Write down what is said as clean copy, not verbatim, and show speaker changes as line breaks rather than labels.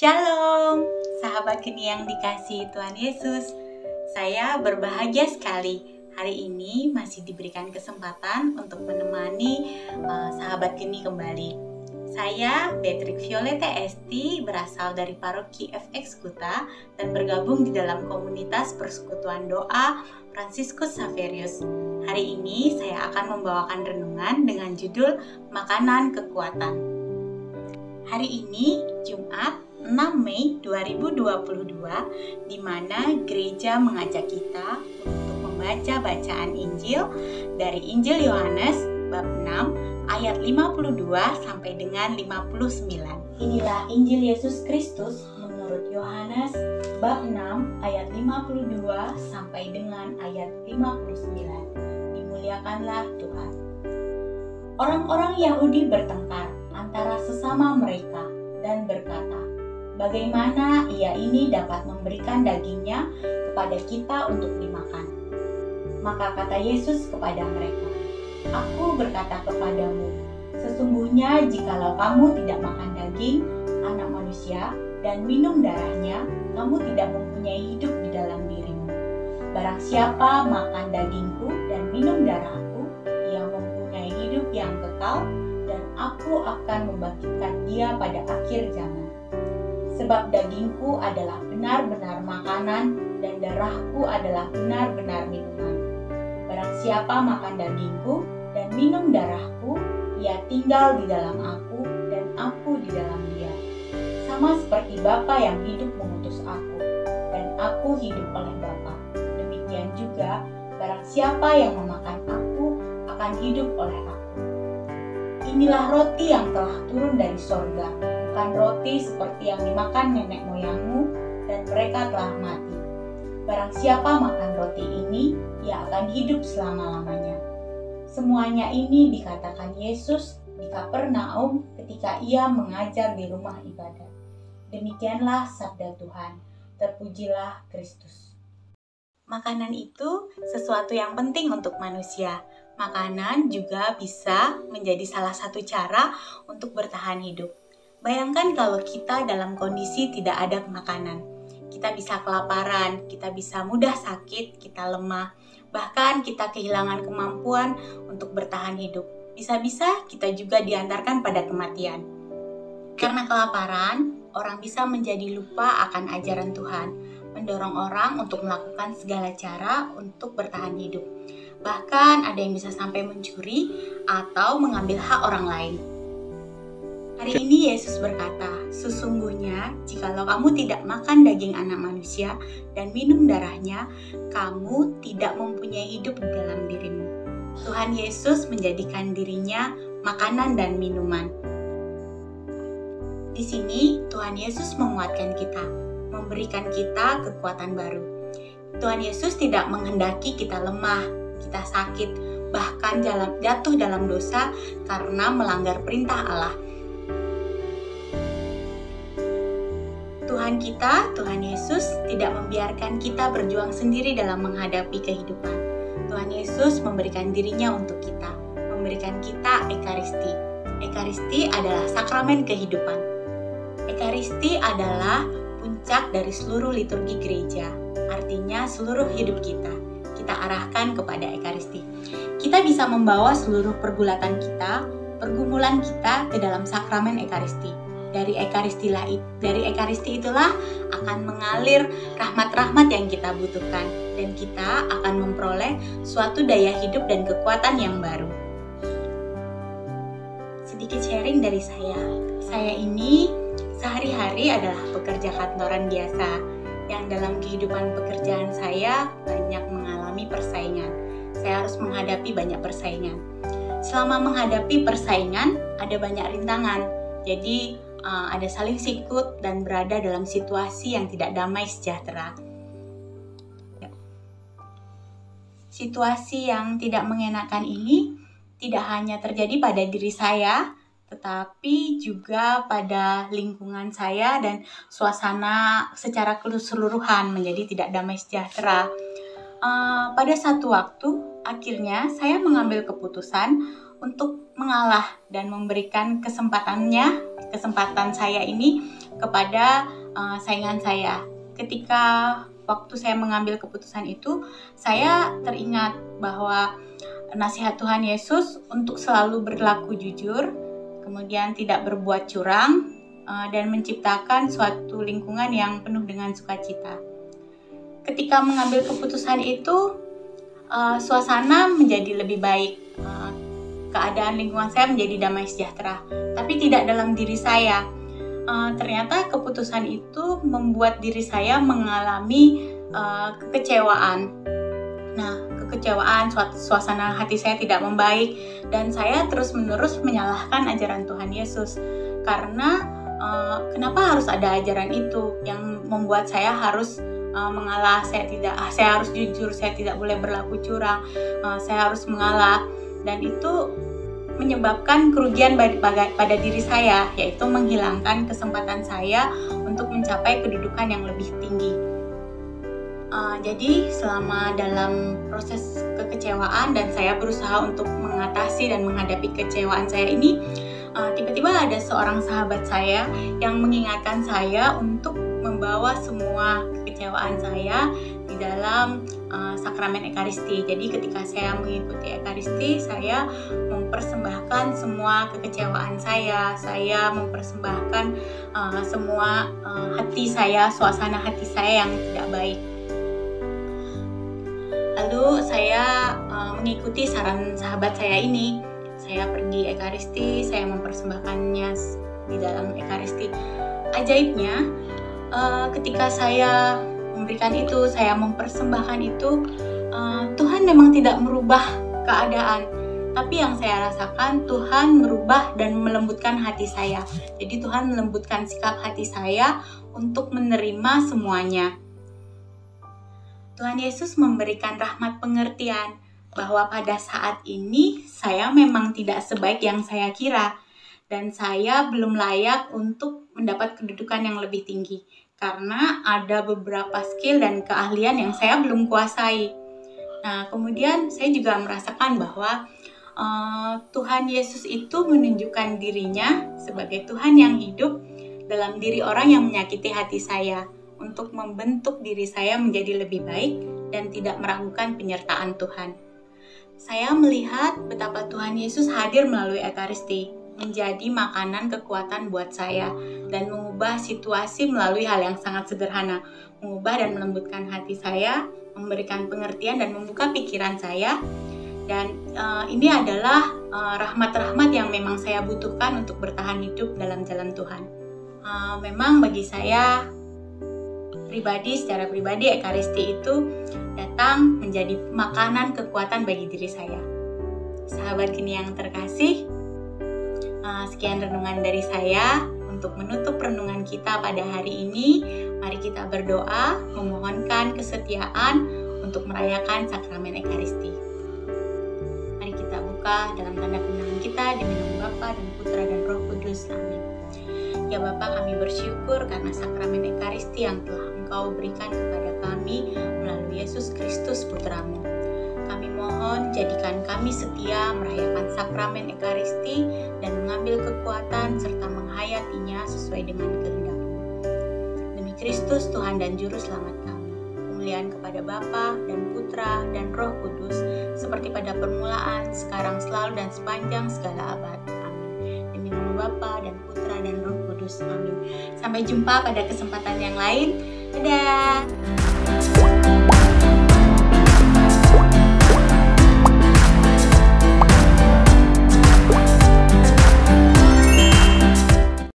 Shalom, sahabat Geni yang dikasihi Tuhan Yesus. Saya berbahagia sekali hari ini masih diberikan kesempatan untuk menemani sahabat Geni kembali. Saya Beatrix Violeta Esti, berasal dari Paroki FX Kuta dan bergabung di dalam komunitas Persekutuan Doa Fransiskus Xaverius. Hari ini saya akan membawakan renungan dengan judul Makanan Kekuatan. Hari ini Jumat 6 Mei 2022, di mana gereja mengajak kita untuk membaca bacaan Injil dari Injil Yohanes bab 6 ayat 52 sampai dengan 59. Inilah Injil Yesus Kristus menurut Yohanes bab 6 ayat 52 sampai dengan ayat 59. Dimuliakanlah Tuhan. Orang-orang Yahudi bertengkar antara sesama mereka dan berkata, bagaimana ia ini dapat memberikan dagingnya kepada kita untuk dimakan? Maka kata Yesus kepada mereka, aku berkata kepadamu, sesungguhnya jikalau kamu tidak makan daging anak manusia dan minum darahnya, kamu tidak mempunyai hidup di dalam dirimu. Barang siapa makan dagingku dan minum darahku, ia mempunyai hidup yang kekal, dan aku akan membangkitkan dia pada akhir zaman. Sebab dagingku adalah benar-benar makanan dan darahku adalah benar-benar minuman. Barang siapa makan dagingku dan minum darahku, ia tinggal di dalam aku dan aku di dalam dia. Sama seperti Bapa yang hidup mengutus aku, dan aku hidup oleh Bapa. Demikian juga barang siapa yang memakan aku akan hidup oleh aku. Inilah roti yang telah turun dari sorga, bukan roti seperti yang dimakan nenek moyangmu dan mereka telah mati. Barang siapa makan roti ini, ia akan hidup selama-lamanya. Semuanya ini dikatakan Yesus di Kapernaum ketika ia mengajar di rumah ibadat. Demikianlah sabda Tuhan. Terpujilah Kristus. Makanan itu sesuatu yang penting untuk manusia. Makanan juga bisa menjadi salah satu cara untuk bertahan hidup. Bayangkan kalau kita dalam kondisi tidak ada makanan. Kita bisa kelaparan, kita bisa mudah sakit, kita lemah. Bahkan kita kehilangan kemampuan untuk bertahan hidup. Bisa-bisa kita juga diantarkan pada kematian. Karena kelaparan, orang bisa menjadi lupa akan ajaran Tuhan, mendorong orang untuk melakukan segala cara untuk bertahan hidup. Bahkan ada yang bisa sampai mencuri atau mengambil hak orang lain. Hari ini Yesus berkata, sesungguhnya jikalau kamu tidak makan daging anak manusia dan minum darahnya, kamu tidak mempunyai hidup di dalam dirimu. Tuhan Yesus menjadikan dirinya makanan dan minuman. Di sini Tuhan Yesus menguatkan kita, memberikan kita kekuatan baru. Tuhan Yesus tidak menghendaki kita lemah, kita sakit, bahkan jatuh dalam dosa karena melanggar perintah Allah. Tuhan kita, Tuhan Yesus, tidak membiarkan kita berjuang sendiri dalam menghadapi kehidupan. Tuhan Yesus memberikan dirinya untuk kita, memberikan kita Ekaristi. Ekaristi adalah sakramen kehidupan. Ekaristi adalah puncak dari seluruh liturgi gereja, artinya seluruh hidup kita arahkan kepada Ekaristi. Kita bisa membawa seluruh pergulatan kita, pergumulan kita ke dalam sakramen Ekaristi. Dari Ekaristi itulah akan mengalir rahmat-rahmat yang kita butuhkan, dan kita akan memperoleh suatu daya hidup dan kekuatan yang baru. Sedikit sharing dari saya. Saya ini sehari-hari adalah pekerja kantoran biasa, yang dalam kehidupan pekerjaan saya banyak mengalami persaingan. Saya harus menghadapi banyak persaingan. Selama menghadapi persaingan, ada banyak rintangan. Jadi, ada saling sikut dan berada dalam situasi yang tidak damai sejahtera. Situasi yang tidak mengenakan ini tidak hanya terjadi pada diri saya, tetapi juga pada lingkungan saya dan suasana secara keseluruhan menjadi tidak damai sejahtera. Pada satu waktu, akhirnya saya mengambil keputusan untuk mengalah dan memberikan kesempatan saya ini kepada saingan saya. Ketika waktu saya mengambil keputusan itu, saya teringat bahwa nasihat Tuhan Yesus untuk selalu berlaku jujur, kemudian tidak berbuat curang, dan menciptakan suatu lingkungan yang penuh dengan sukacita. Ketika mengambil keputusan itu, suasana menjadi lebih baik, keadaan lingkungan saya menjadi damai sejahtera, tapi tidak dalam diri saya. Ternyata keputusan itu membuat diri saya mengalami kekecewaan. Nah, kekecewaan, suasana hati saya tidak membaik, dan saya terus-menerus menyalahkan ajaran Tuhan Yesus. Karena kenapa harus ada ajaran itu yang membuat saya harus mengalah? Saya harus jujur, saya tidak boleh berlaku curang, saya harus mengalah, dan itu menyebabkan kerugian pada diri saya, yaitu menghilangkan kesempatan saya untuk mencapai kedudukan yang lebih tinggi. Jadi selama dalam proses kekecewaan dan saya berusaha untuk mengatasi dan menghadapi kekecewaan saya ini, tiba-tiba ada seorang sahabat saya yang mengingatkan saya untuk membawa semua kekecewaan saya di dalam sakramen Ekaristi. Jadi ketika saya mengikuti Ekaristi, saya mempersembahkan semua kekecewaan saya mempersembahkan semua hati saya, suasana hati saya yang tidak baik. Lalu saya mengikuti saran sahabat saya ini. Saya pergi Ekaristi, saya mempersembahkannya di dalam Ekaristi. Ajaibnya, ketika saya memberikan itu, saya mempersembahkan itu, Tuhan memang tidak merubah keadaan, tapi yang saya rasakan Tuhan merubah dan melembutkan hati saya. Jadi Tuhan melembutkan sikap hati saya untuk menerima semuanya. Tuhan Yesus memberikan rahmat pengertian bahwa pada saat ini saya memang tidak sebaik yang saya kira, dan saya belum layak untuk mendapat kedudukan yang lebih tinggi karena ada beberapa skill dan keahlian yang saya belum kuasai. Nah, kemudian saya juga merasakan bahwa Tuhan Yesus itu menunjukkan dirinya sebagai Tuhan yang hidup dalam diri orang yang menyakiti hati saya, untuk membentuk diri saya menjadi lebih baik dan tidak meragukan penyertaan Tuhan. Saya melihat betapa Tuhan Yesus hadir melalui Ekaristi, menjadi makanan kekuatan buat saya, dan mengubah situasi melalui hal yang sangat sederhana, mengubah dan melembutkan hati saya, memberikan pengertian dan membuka pikiran saya. Dan ini adalah rahmat-rahmat yang memang saya butuhkan untuk bertahan hidup dalam jalan Tuhan. Memang bagi saya secara pribadi Ekaristi itu datang menjadi makanan kekuatan bagi diri saya. Sahabat Kini yang terkasih, sekian renungan dari saya. Untuk menutup renungan kita pada hari ini, mari kita berdoa memohonkan kesetiaan untuk merayakan sakramen Ekaristi. Mari kita buka dalam tanda kemenangan kita demi nama Bapa dan Putra dan Roh Kudus. Amin. Ya Bapa, kami bersyukur karena sakramen Ekaristi yang telah Engkau berikan kepada kami melalui Yesus Kristus Putramu. Kami mohon jadikan kami setia merayakan sakramen Ekaristi dan mengambil kekuatan serta menghayatinya sesuai dengan kehendak-Mu. Demi Kristus Tuhan dan Juru Selamat kami, kemuliaan kepada Bapa dan Putra dan Roh Kudus, seperti pada permulaan, sekarang, selalu, dan sepanjang segala abad. Amin. Demi nama Bapa dan Putra dan Roh Kudus. Amin. Sampai jumpa pada kesempatan yang lain. Dadah!